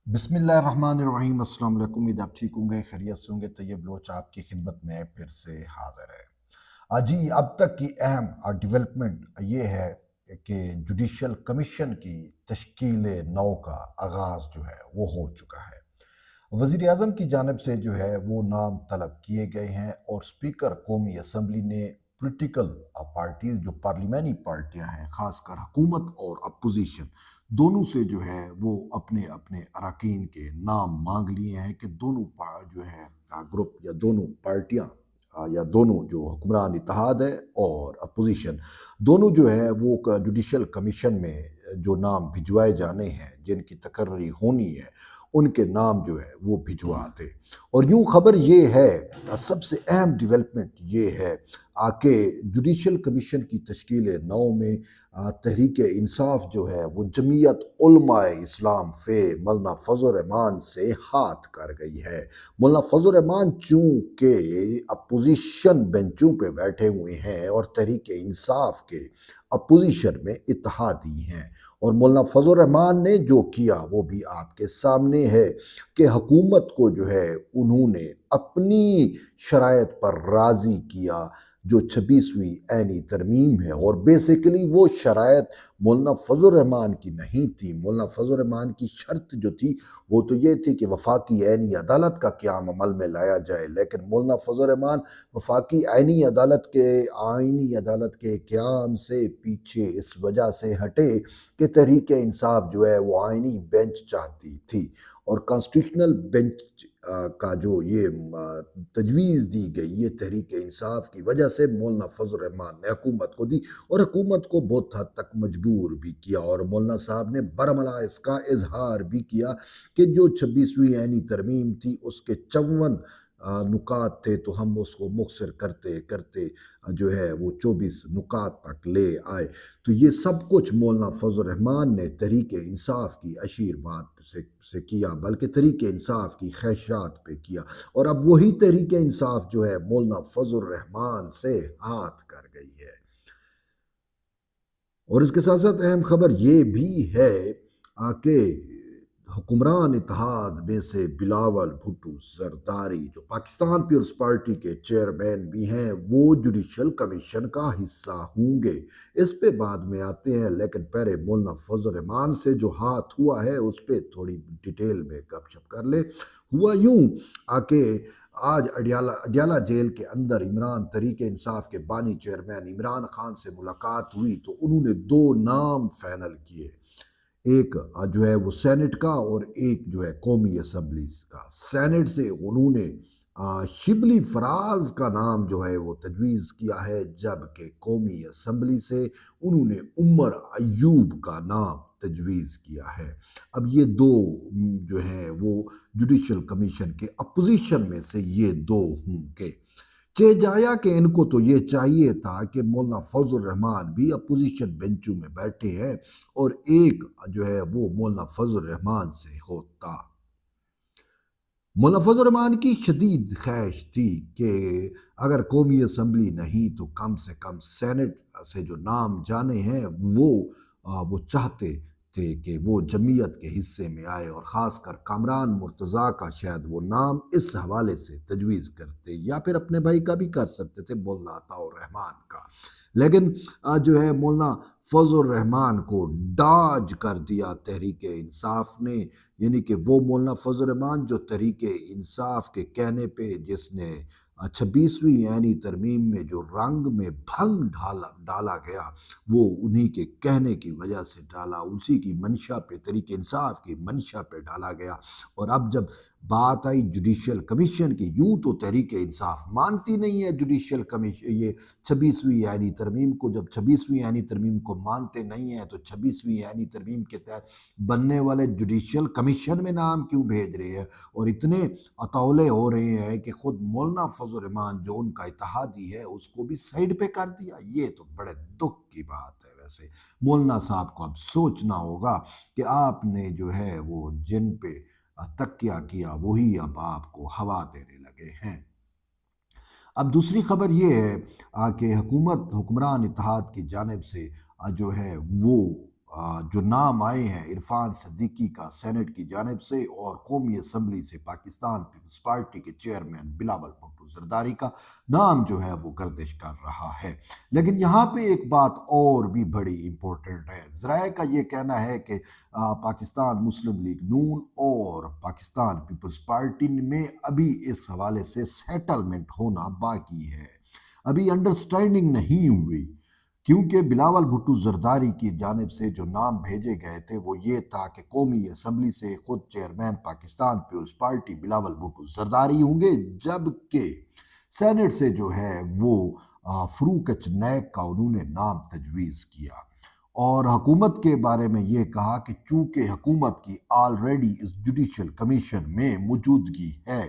بسم اللہ الرحمن الرحیم۔ السلام علیکم، امید آپ ٹھیک ہوں گے، خیریت سے ہوں گے۔ طیب لوچ آپ کی خدمت میں پھر سے حاضر ہے جی۔ اب تک کی اہم ڈیولپمنٹ یہ ہے کہ جوڈیشل کمیشن کی تشکیل نو کا آغاز جو ہے وہ ہو چکا ہے۔ وزیر اعظم کی جانب سے جو ہے وہ نام طلب کیے گئے ہیں، اور اسپیکر قومی اسمبلی نے پولیٹیکل پارٹیز، جو پارلیمانی پارٹیاں ہیں، خاص کر حکومت اور اپوزیشن دونوں سے جو ہے وہ اپنے اپنے اراکین کے نام مانگ لیے ہیں کہ دونوں جو ہے گروپ یا دونوں پارٹیاں یا دونوں جو حکمران اتحاد ہے اور اپوزیشن دونوں جو ہے وہ جوڈیشل کمیشن میں جو نام بھجوائے جانے ہیں، جن کی تقرری ہونی ہے، ان کے نام جو ہے وہ بھجوا دے۔ اور یوں خبر یہ ہے، سب سے اہم ڈیولپمنٹ یہ ہے کہ جوڈیشل کمیشن کی تشکیل نو میں تحریک انصاف جو ہے وہ جمعیت علماء اسلام فے مولانا فضل الرحمان سے ہاتھ کر گئی ہے۔ مولانا فضل الرحمان چونکہ اپوزیشن بینچوں پہ بیٹھے ہوئے ہیں اور تحریک انصاف کے اپوزیشن میں اتحادی ہیں، اور مولانا فضل الرحمان نے جو کیا وہ بھی آپ کے سامنے ہے کہ حکومت کو جو ہے انہوں نے اپنی شرائط پر راضی کیا، جو 26ویں عینی ترمیم ہے، اور بیسیکلی وہ شرائط مولانا فضل الرحمان کی نہیں تھی۔ مولانا فضل الرحمان کی شرط جو تھی وہ تو یہ تھی کہ وفاقی عینی عدالت کا قیام عمل میں لایا جائے، لیکن مولانا فضل الرحمان وفاقی آئینی عدالت کے قیام سے پیچھے اس وجہ سے ہٹے کہ تحریک انصاف جو ہے وہ آئینی بینچ چاہتی تھی، اور کانسٹیٹیوشنل بینچ کا جو یہ تجویز دی گئی، یہ تحریک انصاف کی وجہ سے مولانا فضل الرحمان نے حکومت کو دی، اور حکومت کو بہت حد تک مجبور بھی کیا، اور مولانا صاحب نے برملا اس کا اظہار بھی کیا کہ جو 26ویں عینی ترمیم تھی اس کے 54 نکات تھے، تو ہم اس کو مختصر کرتے کرتے جو ہے وہ 24 نکات تک لے آئے۔ تو یہ سب کچھ مولانا فضل الرحمان نے تحریک انصاف کی اشیر بات سے کیا، بلکہ تحریک انصاف کی خواہشات پہ کیا، اور اب وہی تحریک انصاف جو ہے مولانا فضل الرحمان سے ہاتھ کر گئی ہے۔ اور اس کے ساتھ ساتھ اہم خبر یہ بھی ہے کہ حکمران اتحاد میں سے بلاول بھٹو زرداری، جو پاکستان پیپلز پارٹی کے چیئرمین بھی ہیں، وہ جوڈیشل کمیشن کا حصہ ہوں گے۔ اس پہ بعد میں آتے ہیں، لیکن پہلے مولانا فضل الرحمان سے جو ہاتھ ہوا ہے اس پہ تھوڑی ڈیٹیل میں گپ شپ کر لے۔ ہوا یوں کہ آج اڈیالہ جیل کے اندر عمران تحریک انصاف کے بانی چیئرمین عمران خان سے ملاقات ہوئی، تو انہوں نے دو نام فائنل کیے، ایک جو ہے وہ سینٹ کا اور ایک جو ہے قومی اسمبلیز کا۔ سینٹ سے انہوں نے شبلی فراز کا نام جو ہے وہ تجویز کیا ہے، جبکہ قومی اسمبلی سے انہوں نے عمر ایوب کا نام تجویز کیا ہے۔ اب یہ دو جو ہیں وہ جوڈیشل کمیشن کے اپوزیشن میں سے یہ دو ہوں گے۔ چہ جایا کہ ان کو تو یہ چاہیے تھا کہ مولانا فضل الرحمان بھی اپوزیشن بینچوں میں بیٹھے ہیں، اور ایک جو ہے وہ مولانا فضل الرحمان سے ہوتا۔ مولانا فضل الرحمان کی شدید خواہش تھی کہ اگر قومی اسمبلی نہیں تو کم سے کم سینٹ سے جو نام جانے ہیں وہ چاہتے تھے کہ وہ جمعیت کے حصے میں آئے، اور خاص کر کامران مرتضیٰ کا شاید وہ نام اس حوالے سے تجویز کرتے، یا پھر اپنے بھائی کا بھی کر سکتے تھے، مولانا عطاء الرحمان کا۔ لیکن جو ہے مولانا فضل الرحمان کو ڈاج کر دیا تحریک انصاف نے، یعنی کہ وہ مولانا فضل الرحمان جو تحریک انصاف کے کہنے پہ، جس نے 26ویں عینی ترمیم میں جو رنگ میں بھنگ ڈالا گیا، وہ انہی کے کہنے کی وجہ سے ڈالا، اسی کی منشا پہ، تحریک انصاف کی منشا پہ ڈالا گیا۔ اور اب جب بات آئی جوڈیشل کمیشن کی، یوں تو تحریک انصاف مانتی نہیں ہے جوڈیشل کمیشن، یہ 26ویں عینی ترمیم کو، جب 26ویں عینی ترمیم کو مانتے نہیں ہیں تو 26ویں عینی ترمیم کے تحت بننے والے جوڈیشل کمیشن میں نام کیوں بھیج رہے ہیں؟ اور اتنے اطولے ہو رہے ہیں کہ خود مولانا فضل الرحمان جو ان کا اتحادی ہے اس کو بھی سائیڈ پہ کر دیا۔ یہ تو بڑے دکھ کی بات ہے۔ ویسے مولانا صاحب کو اب سوچنا ہوگا کہ آپ نے جو ہے وہ جن پہ تکیہ کیا وہی اب آپ کو ہوا دینے لگے ہیں۔ اب دوسری خبر یہ ہے کہ حکمران اتحاد کی جانب سے جو ہے وہ جو نام آئے ہیں عرفان صدیقی کا سینٹ کی جانب سے اور قومی اسمبلی سے پاکستان پیپلز پارٹی کے چیئرمین بلاول بھٹو زرداری کا نام جو ہے وہ گردش کر رہا ہے۔ لیکن یہاں پہ ایک بات اور بھی بڑی امپورٹنٹ ہے، ذرائع کا یہ کہنا ہے کہ پاکستان مسلم لیگ نون اور پاکستان پیپلز پارٹی میں ابھی اس حوالے سے سیٹلمنٹ ہونا باقی ہے، ابھی انڈرسٹینڈنگ نہیں ہوئی، کیونکہ بلاول بھٹو زرداری کی جانب سے جو نام بھیجے گئے تھے وہ یہ تھا کہ قومی اسمبلی سے خود چیئرمین پاکستان پیپلز پارٹی بلاول بھٹو زرداری ہوں گے، جبکہ سینٹ سے جو ہے وہ فروق ایچ نیک کا انہوں نے نام تجویز کیا، اور حکومت کے بارے میں یہ کہا کہ چونکہ حکومت کی آلریڈی اس جوڈیشل کمیشن میں موجودگی ہے،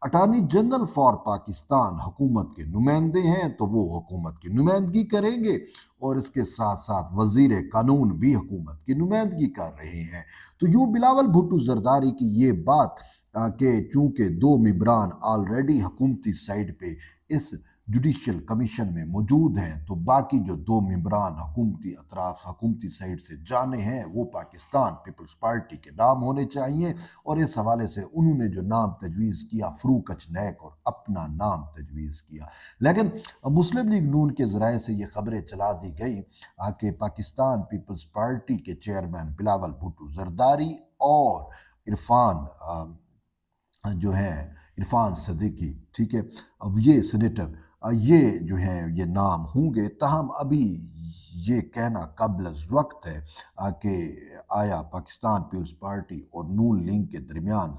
اٹارنی جنرل فار پاکستان حکومت کے نمائندے ہیں تو وہ حکومت کی نمائندگی کریں گے، اور اس کے ساتھ ساتھ وزیر قانون بھی حکومت کی نمائندگی کر رہے ہیں۔ تو یوں بلاول بھٹو زرداری کی یہ بات کہ چونکہ دو ممبران آلریڈی حکومتی سائڈ پہ اس جوڈیشل کمیشن میں موجود ہیں، تو باقی جو دو ممبران حکومتی اطراف حکومتی سائڈ سے جانے ہیں وہ پاکستان پیپلز پارٹی کے نام ہونے چاہیے، اور اس حوالے سے انہوں نے جو نام تجویز کیا فروق ایچ نیک اور اپنا نام تجویز کیا۔ لیکن مسلم لیگ نون کے ذرائع سے یہ خبریں چلا دی گئیں کہ پاکستان پیپلز پارٹی کے چیئرمین بلاول بھٹو زرداری اور جو ہیں عرفان صدیقی، ٹھیک ہے، اب یہ سینیٹر یہ جو ہیں یہ نام ہوں گے، تاہم ابھی یہ کہنا قبل از وقت ہے کہ آیا پاکستان پیپلز پارٹی اور نون لیگ کے درمیان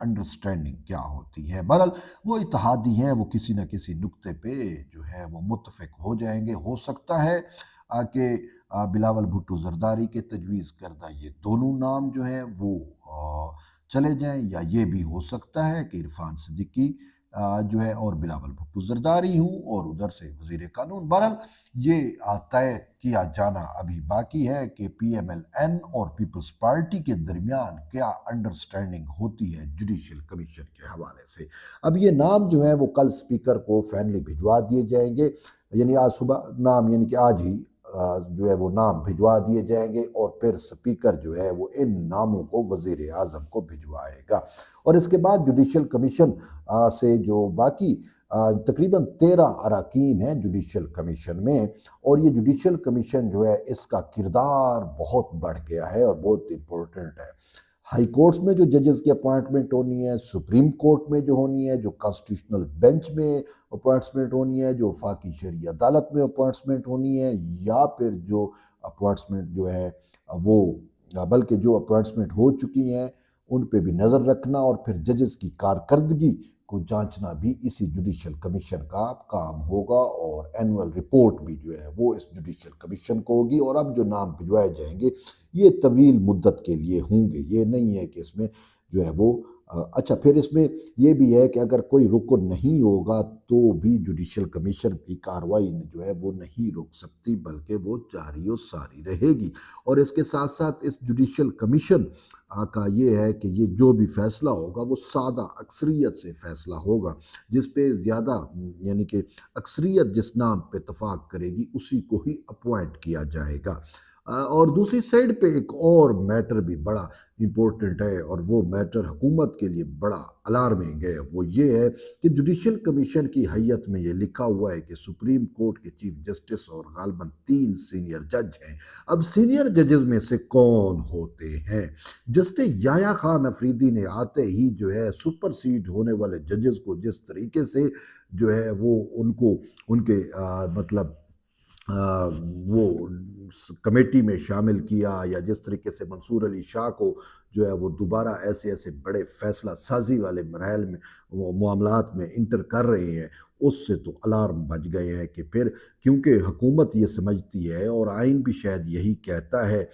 انڈرسٹینڈنگ کیا ہوتی ہے۔ بہرحال وہ اتحادی ہیں، وہ کسی نہ کسی نقطے پہ جو ہے وہ متفق ہو جائیں گے، ہو سکتا ہے کہ بلاول بھٹو زرداری کے تجویز کردہ یہ دونوں نام جو ہیں وہ چلے جائیں، یا یہ بھی ہو سکتا ہے کہ عرفان صدیقی جو ہے اور بلاول بھٹو زرداری ہوں اور ادھر سے وزیر قانون۔ بہرحال یہ طے کیا جانا ابھی باقی ہے کہ پی ایم ایل این اور پیپلز پارٹی کے درمیان کیا انڈرسٹینڈنگ ہوتی ہے جوڈیشل کمیشن کے حوالے سے۔ اب یہ نام جو ہیں وہ کل سپیکر کو فائنلی بھجوا دیے جائیں گے، یعنی آج صبح نام، یعنی کہ آج ہی جو ہے وہ نام بھجوا دیے جائیں گے، اور پھر سپیکر جو ہے وہ ان ناموں کو وزیر اعظم کو بھجوائے گا، اور اس کے بعد جوڈیشل کمیشن سے جو باقی تقریباً 13 اراکین ہیں جوڈیشل کمیشن میں، اور یہ جوڈیشل کمیشن جو ہے اس کا کردار بہت بڑھ گیا ہے اور بہت امپورٹنٹ ہے۔ ہائی کورٹس میں جو ججز کی اپوائنٹمنٹ ہونی ہے، سپریم کورٹ میں جو ہونی ہے، جو کانسٹیٹیوشنل بینچ میں اپوائنٹمنٹ ہونی ہے، جو وفاقی شرعی عدالت میں اپوائنٹمنٹ ہونی ہے، یا پھر جو اپوائنٹمنٹ جو ہے وہ بلکہ جو اپوائنٹمنٹ ہو چکی ہیں ان پہ بھی نظر رکھنا، اور پھر ججز کی کارکردگی کو جانچنا بھی اسی جوڈیشل کمیشن کا کام ہوگا، اور اینول رپورٹ بھی جو ہے وہ اس جوڈیشل کمیشن کو ہوگی۔ اور اب جو نام بھجوائے جائیں گے یہ طویل مدت کے لیے ہوں گے، یہ نہیں ہے کہ اس میں جو ہے وہ اچھا، پھر اس میں یہ بھی ہے کہ اگر کوئی رکن نہیں ہوگا تو بھی جوڈیشل کمیشن کی کارروائی جو ہے وہ نہیں رک سکتی، بلکہ وہ جاری و ساری رہے گی۔ اور اس کے ساتھ ساتھ اس جوڈیشل کمیشن کا یہ ہے کہ یہ جو بھی فیصلہ ہوگا وہ سادہ اکثریت سے فیصلہ ہوگا، جس پہ زیادہ یعنی کہ اکثریت جس نام پہ اتفاق کرے گی اسی کو ہی اپوائنٹ کیا جائے گا۔ اور دوسری سائڈ پہ ایک اور میٹر بھی بڑا امپورٹنٹ ہے، اور وہ میٹر حکومت کے لیے بڑا الارمنگ ہے، وہ یہ ہے کہ جوڈیشل کمیشن کی حیت میں یہ لکھا ہوا ہے کہ سپریم کورٹ کے چیف جسٹس اور غالباً 3 سینئر جج ہیں۔ اب سینئر ججز میں سے کون ہوتے ہیں؟ جسٹس یحییٰ خان افریدی نے آتے ہی جو ہے سپر سیڈ ہونے والے ججز کو جس طریقے سے جو ہے وہ ان کے مطلب وہ کمیٹی میں شامل کیا، یا جس طریقے سے منصور علی شاہ کو جو ہے وہ دوبارہ ایسے بڑے فیصلہ سازی والے مراحل میں وہ معاملات میں انٹر کر رہے ہیں، اس سے تو الارم بج گئے ہیں کہ پھر کیونکہ حکومت یہ سمجھتی ہے اور آئین بھی شاید یہی کہتا ہے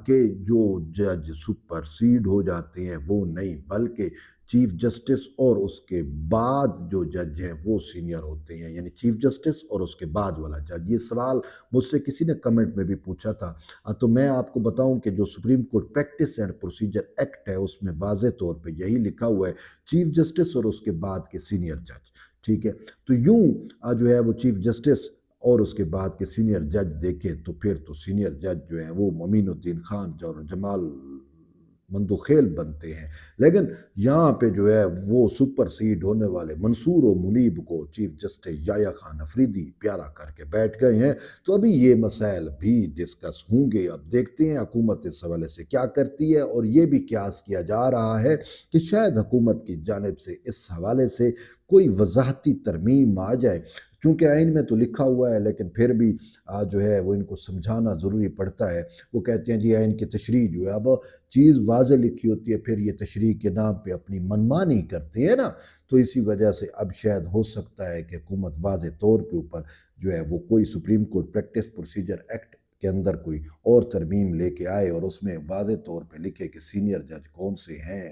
کہ جو جج سپر سیڈ ہو جاتے ہیں وہ نہیں، بلکہ چیف جسٹس اور اس کے بعد جو جج ہیں وہ سینئر ہوتے ہیں، یعنی چیف جسٹس اور اس کے بعد والا جج۔ یہ سوال مجھ سے کسی نے کمنٹ میں بھی پوچھا تھا، تو میں آپ کو بتاؤں کہ جو supreme court practice and procedure act ہے اس میں واضح طور پہ یہی لکھا ہوا ہے، چیف جسٹس اور اس کے بعد کے سینئر جج، ٹھیک ہے۔ تو یوں جو ہے وہ چیف جسٹس اور اس کے بعد کے سینئر جج دیکھیں تو پھر تو سینئر جج جو ہیں وہ ممین الدین خان اور جمال مندوخیل بنتے ہیں، لیکن یہاں پہ جو ہے وہ سپر سیڈ ہونے والے منصور و منیب کو چیف جسٹس یحییٰ خان افریدی پیارا کر کے بیٹھ گئے ہیں۔ تو ابھی یہ مسائل بھی ڈسکس ہوں گے، اب دیکھتے ہیں حکومت اس حوالے سے کیا کرتی ہے، اور یہ بھی قیاس کیا جا رہا ہے کہ شاید حکومت کی جانب سے اس حوالے سے کوئی وضاحتی ترمیم آ جائے، چونکہ آئین میں تو لکھا ہوا ہے لیکن پھر بھی جو ہے وہ ان کو سمجھانا ضروری پڑتا ہے۔ وہ کہتے ہیں جی آئین کی تشریح جو ہے، اب چیز واضح لکھی ہوتی ہے پھر یہ تشریح کے نام پہ اپنی منمانی کرتے ہیں نا، تو اسی وجہ سے اب شاید ہو سکتا ہے کہ حکومت واضح طور کے اوپر جو ہے وہ کوئی supreme court practice procedure act کے اندر کوئی اور ترمیم لے کے آئے اور اس میں واضح طور پہ لکھے کہ سینئر جج کون سے ہیں۔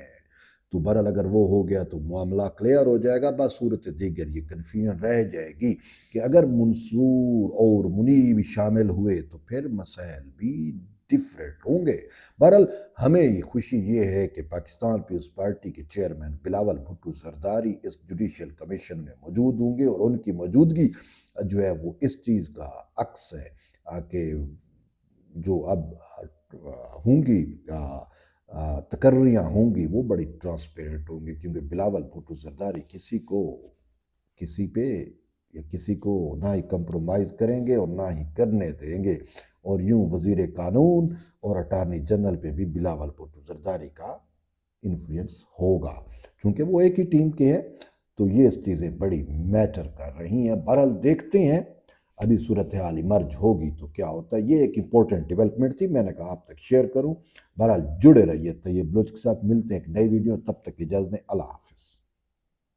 تو بہرحال اگر وہ ہو گیا تو معاملہ کلیئر ہو جائے گا، بس صورت دیگر یہ کنفیوژن رہ جائے گی کہ اگر منصور اور منیب شامل ہوئے تو پھر مسائل بھی ڈیفرنٹ ہوں گے۔ بہرحال ہمیں خوشی یہ ہے کہ پاکستان پیپلز پارٹی کے چیئرمین بلاول بھٹو زرداری اس جوڈیشل کمیشن میں موجود ہوں گے، اور ان کی موجودگی جو ہے وہ اس چیز کا عکس ہے کہ جو اب ہوں گی تقرریاں ہوں گی وہ بڑی ٹرانسپیرنٹ ہوں گی، کیونکہ بلاول بھٹو زرداری کسی پہ یا کسی کو نہ ہی کمپرومائز کریں گے اور نہ ہی کرنے دیں گے، اور یوں وزیر قانون اور اٹارنی جنرل پہ بھی بلاول بھٹو زرداری کا انفلوئنس ہوگا، چونکہ وہ ایک ہی ٹیم کے ہیں، تو یہ چیزیں بڑی میٹر کر رہی ہیں۔ بہرحال دیکھتے ہیں ابھی صورتحال ایمرج ہوگی تو کیا ہوتا ہے۔ یہ ایک امپورٹنٹ ڈیولپمنٹ تھی، میں نے کہا آپ تک شیئر کروں۔ بہرحال جڑے رہیے طیب بلوچ کے ساتھ، ملتے ہیں ایک نئی ویڈیو، تب تک اجازت دیں، اللہ حافظ۔